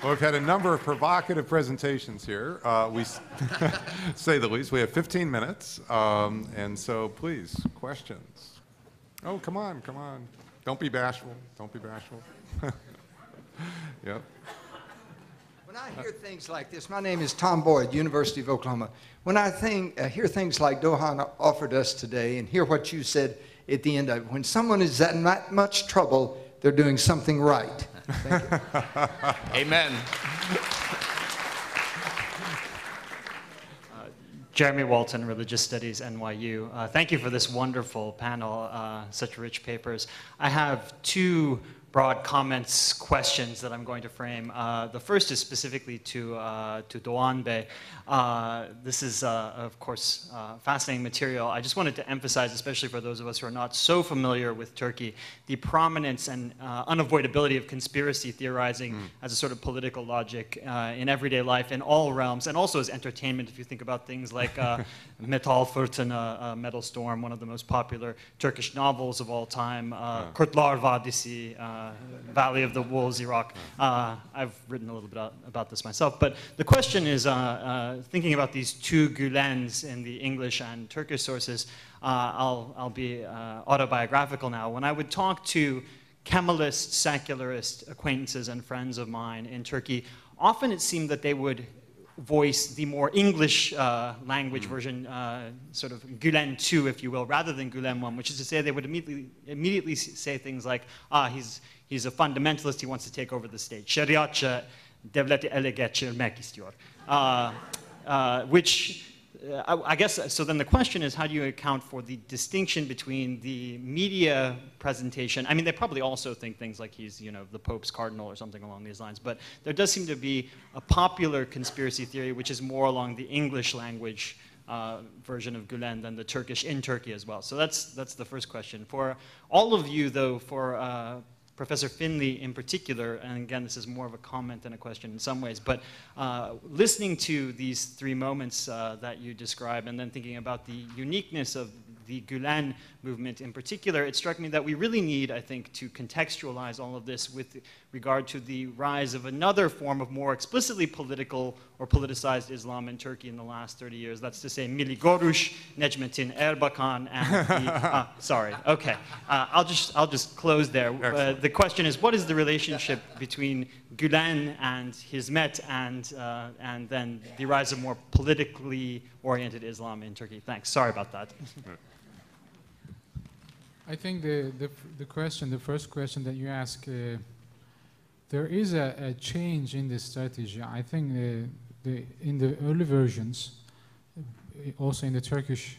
Well, we've had a number of provocative presentations here. We say the least. We have 15 minutes, and so please, questions. Oh, come on, come on. Don't be bashful. Don't be bashful. Yep. When I hear things like this, my name is Tom Boyd, University of Oklahoma. When I hear things like Dogan offered us today and hear what you said at the end of it, when someone is in that much trouble, they're doing something right. Thank you. Amen. Jeremy Walton, Religious Studies, NYU. Thank you for this wonderful panel, such rich papers. I have two broad comments, questions that I'm going to frame. The first is specifically to Doğan Bey. This is, of course, fascinating material. I just wanted to emphasize, especially for those of us who are not so familiar with Turkey, the prominence and unavoidability of conspiracy theorizing as a sort of political logic in everyday life in all realms, and also as entertainment. If you think about things like Metal Fırtına, Metal Storm, one of the most popular Turkish novels of all time, Kurtlar Vadisi, Valley of the Wolves, Iraq. I've written a little bit about this myself, but the question is, thinking about these two Gülens in the English and Turkish sources, I'll be autobiographical now. When I would talk to Kemalist, secularist acquaintances and friends of mine in Turkey, often it seemed that they would voice the more English language version, sort of Gülen 2, if you will, rather than Gülen 1, which is to say they would immediately say things like, he's a fundamentalist, he wants to take over the state. Şeriatçı devleti ele geçirmek istiyor. Which, I guess, so then the question is, how do you account for the distinction between the media presentation? I mean, they probably also think things like he's, you know, the Pope's cardinal or something along these lines, but there does seem to be a popular conspiracy theory which is more along the English language version of Gülen than the Turkish in Turkey as well. So that's the first question. For all of you, though, for Professor Findley in particular, and again, this is more of a comment than a question in some ways, but listening to these three moments that you describe and then thinking about the uniqueness of the Gülen movement in particular, it struck me that we really need, I think, to contextualize all of this with regard to the rise of another form of more explicitly political or politicized Islam in Turkey in the last 30 years. That's to say, Milli Görüş, Necmettin Erbakan, and the, sorry, okay. I'll just close there. The question is, what is the relationship between Gülen and Hizmet and then the rise of more politically oriented Islam in Turkey? Thanks. Sorry about that. I think the first question that you ask, there is a change in the strategy. I think in the early versions, also in the Turkish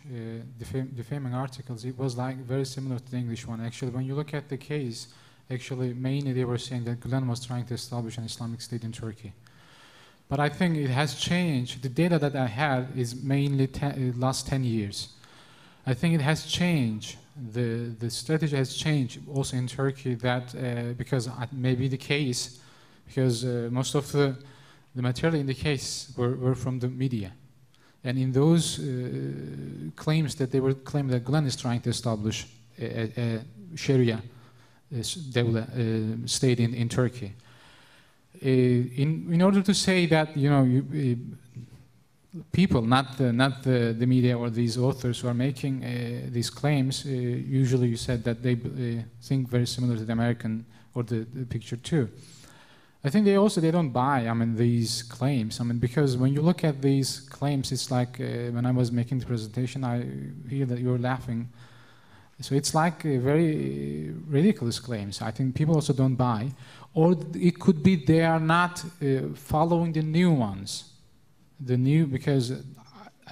defaming articles, it was like very similar to the English one. Actually, when you look at the case, actually mainly they were saying that Gülen was trying to establish an Islamic state in Turkey. But I think it has changed. The data that I have is mainly last 10 years. I think it has changed. The strategy has changed also in Turkey, that because it may be the case, because most of the material in the case were from the media. And in those claims that they were claiming that Gülen is trying to establish a Sharia state in Turkey. In order to say that, you know, people, not the media or these authors who are making these claims, usually you said that they think very similar to the American or the picture too. I think they don't buy, I mean, these claims. I mean, because when you look at these claims, it's like when I was making the presentation, I hear that you're laughing. So it's like very ridiculous claims. I think people also don't buy. Or it could be they are not following the new ones. Because,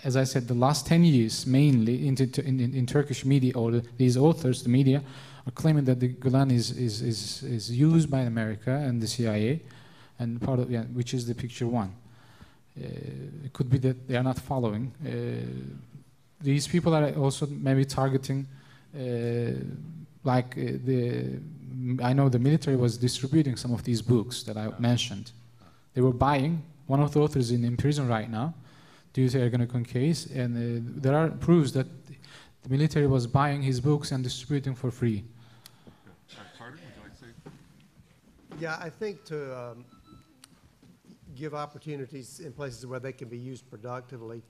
as I said, the last 10 years, mainly in Turkish media, or these authors, the media, are claiming that the Gülen is used by America and the CIA, and part of which is the picture one. It could be that they are not following. These people are also maybe targeting, I know the military was distributing some of these books that I mentioned. They were buying. One of the authors is in prison right now due to Ergenekon case, and there are proofs that the military was buying his books and distributing for free. Carter, would you like to say? Yeah, I think give opportunities in places where they can be used productively.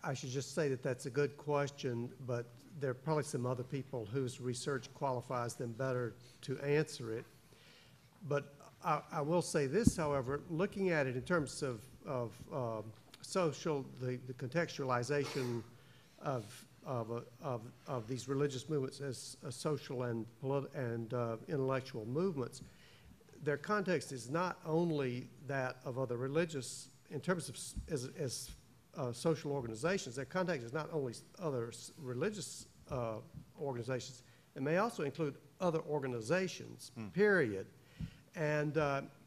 I should just say that that's a good question, but there are probably some other people whose research qualifies them better to answer it. But I will say this, however, looking at it in terms of social, the contextualization of these religious movements as social and intellectual movements, their context is not only that of other religious, in terms of as social organizations, their context is not only other religious organizations, it may also include other organizations, period. And,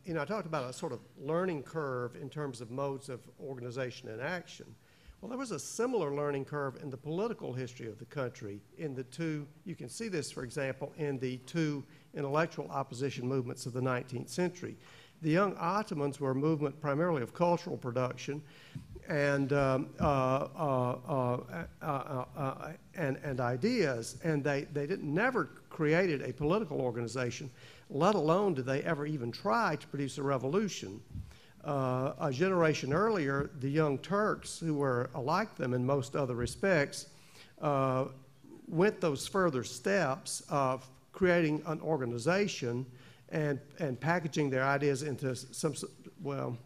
you know, I talked about a sort of learning curve in terms of modes of organization and action. Well, there was a similar learning curve in the political history of the country in the two, you can see this, for example, in the two intellectual opposition movements of the 19th century. The young Ottomans were a movement primarily of cultural production and ideas, and they never created a political organization, let alone did they ever even try to produce a revolution. A generation earlier, the Young Turks, who were like them in most other respects, went those further steps of creating an organization and packaging their ideas into some, well,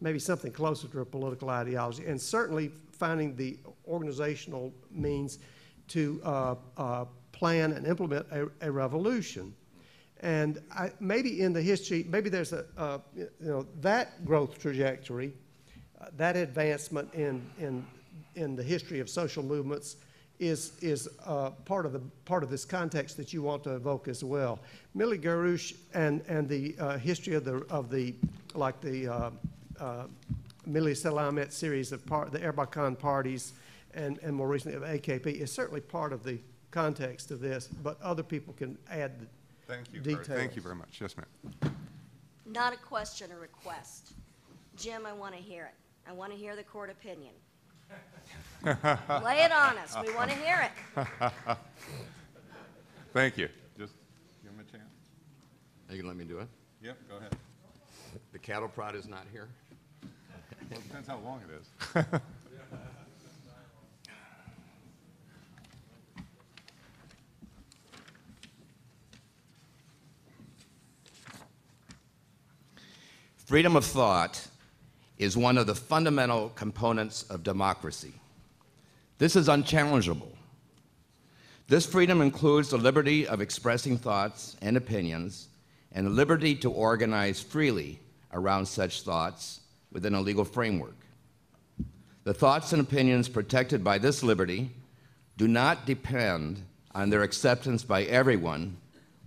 maybe something closer to a political ideology, and certainly finding the organizational means to plan and implement a revolution. And maybe in the history, maybe there's a you know, that growth trajectory, that advancement in the history of social movements is part of this context that you want to evoke as well. Milli Garouche and the history of the Milli Selamet series of the Erbakan parties and more recently of AKP is certainly part of the context of this, but other people can add the details. Thank you very much. Yes, ma'am. Not a question, a request. Jim, I want to hear it. I want to hear the court opinion. Lay it on us. We want to hear it. Thank you. Just give him a chance. Are you going to let me do it? Yep, go ahead. The cattle prod is not here. Well, it depends how long it is. Freedom of thought is one of the fundamental components of democracy. This is unchallengeable. This freedom includes the liberty of expressing thoughts and opinions and the liberty to organize freely around such thoughts within a legal framework. The thoughts and opinions protected by this liberty do not depend on their acceptance by everyone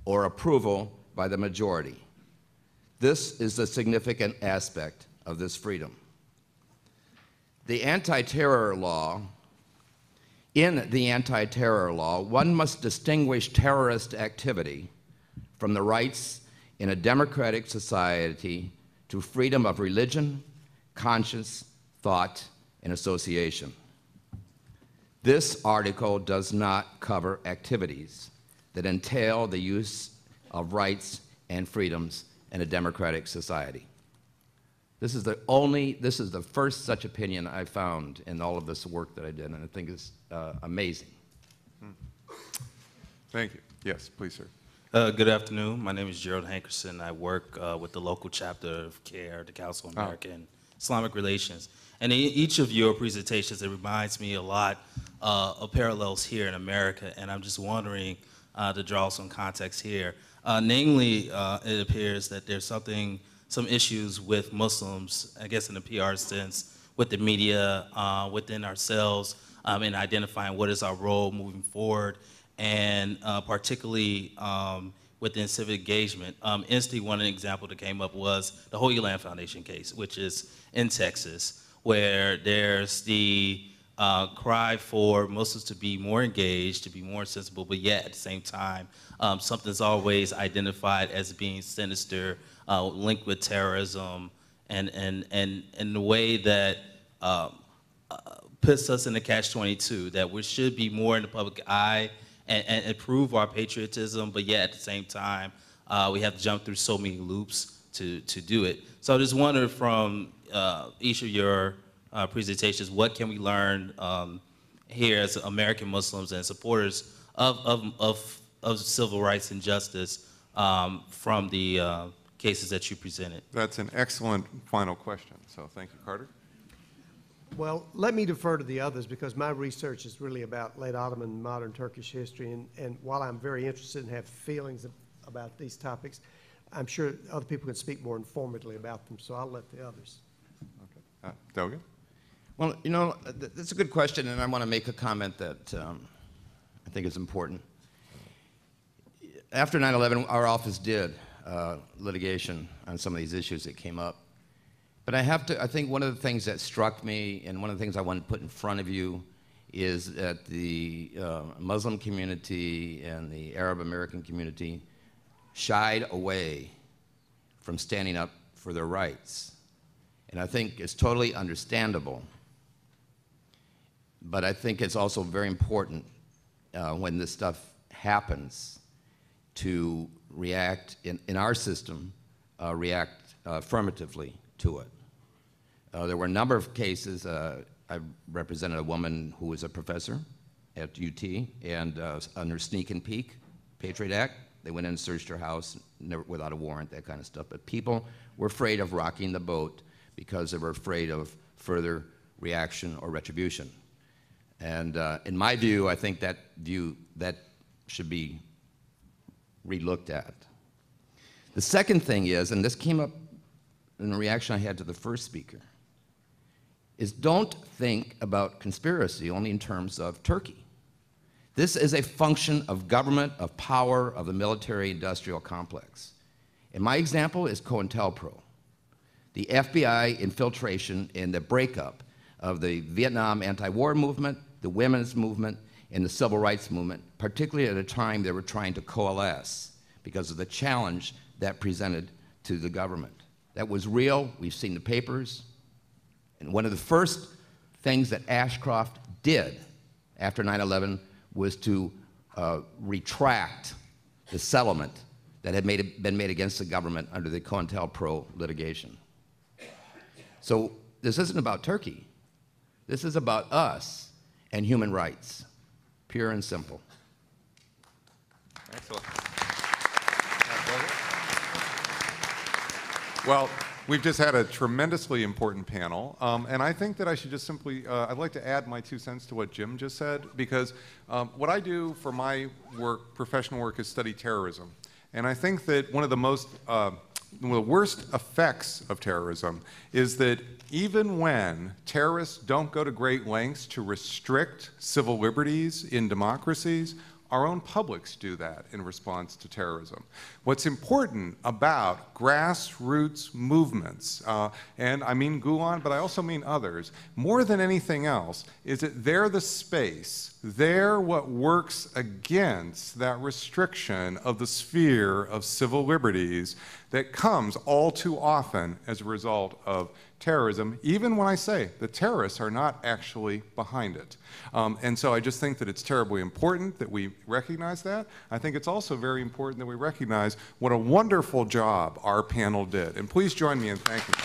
or approval by the majority. This is the significant aspect of this freedom. In the anti-terror law, one must distinguish terrorist activity from the rights in a democratic society to freedom of religion, conscience, thought, and association. This article does not cover activities that entail the use of rights and freedoms in a democratic society. This is the first such opinion I found in all of this work that I did, and I think it's amazing. Thank you. Yes, please, sir. Good afternoon. My name is Gerald Hankerson. I work with the local chapter of CARE, the Council of American Islamic Relations. And in each of your presentations, it reminds me a lot of parallels here in America, and I'm just wondering to draw some context here. Namely, it appears that there's some issues with Muslims, I guess in the PR sense, with the media, within ourselves, in identifying what is our role moving forward, and particularly within civic engagement. Instantly, one example that came up was the Holy Land Foundation case, which is in Texas, where there's the cry for Muslims to be more engaged, to be more sensible, but yet at the same time, something's always identified as being sinister, linked with terrorism, and the way that puts us in the catch-22, that we should be more in the public eye and improve our patriotism, but yet at the same time, we have to jump through so many loops to do it. So I just wonder from each of your presentations, what can we learn here as American Muslims and supporters of civil rights and justice from the cases that you presented? That's an excellent final question. So thank you, Carter. Well, let me defer to the others because my research is really about late Ottoman and modern Turkish history. And while I'm very interested and have feelings about these topics, I'm sure other people can speak more informatively about them. So I'll let the others. Okay. Dogan? Well, you know, that's a good question, and I want to make a comment that I think is important. After 9/11, our office did litigation on some of these issues that came up. But I think one of the things that struck me, and one of the things I want to put in front of you, is that the Muslim community and the Arab American community shied away from standing up for their rights. And I think it's totally understandable. But I think it's also very important when this stuff happens to react, in our system, react affirmatively to it. There were a number of cases. I represented a woman who was a professor at UT, and under Sneak and Peek, Patriot Act, they went in and searched her house without a warrant, that kind of stuff. But people were afraid of rocking the boat because they were afraid of further reaction or retribution. And in my view, I think that should be relooked at. The second thing is, and this came up in the reaction I had to the first speaker, is don't think about conspiracy only in terms of Turkey. This is a function of government, of power, of the military-industrial complex. And my example is COINTELPRO, the FBI infiltration and the breakup of the Vietnam anti-war movement, the women's movement, and the civil rights movement, particularly at a time they were trying to coalesce because of the challenge that presented to the government. That was real. We've seen the papers. And one of the first things that Ashcroft did after 9/11 was to retract the settlement that had been made against the government under the COINTELPRO litigation. So this isn't about Turkey. This is about us and human rights, pure and simple. Excellent. Well, we've just had a tremendously important panel, and I think that I should just simply, I'd like to add my 2 cents to what Jim just said, because what I do for my work, professional work, is study terrorism. And I think that one of the worst effects of terrorism is that even when terrorists don't go to great lengths to restrict civil liberties in democracies, our own publics do that in response to terrorism. What's important about grassroots movements, and I mean Gülen, but I also mean others, more than anything else, is that they're the space, they're what works against that restriction of the sphere of civil liberties that comes all too often as a result of terrorism, even when I say the terrorists are not actually behind it. And so I just think that it's terribly important that we recognize that. I think it's also very important that we recognize what a wonderful job our panel did. And please join me in thanking them.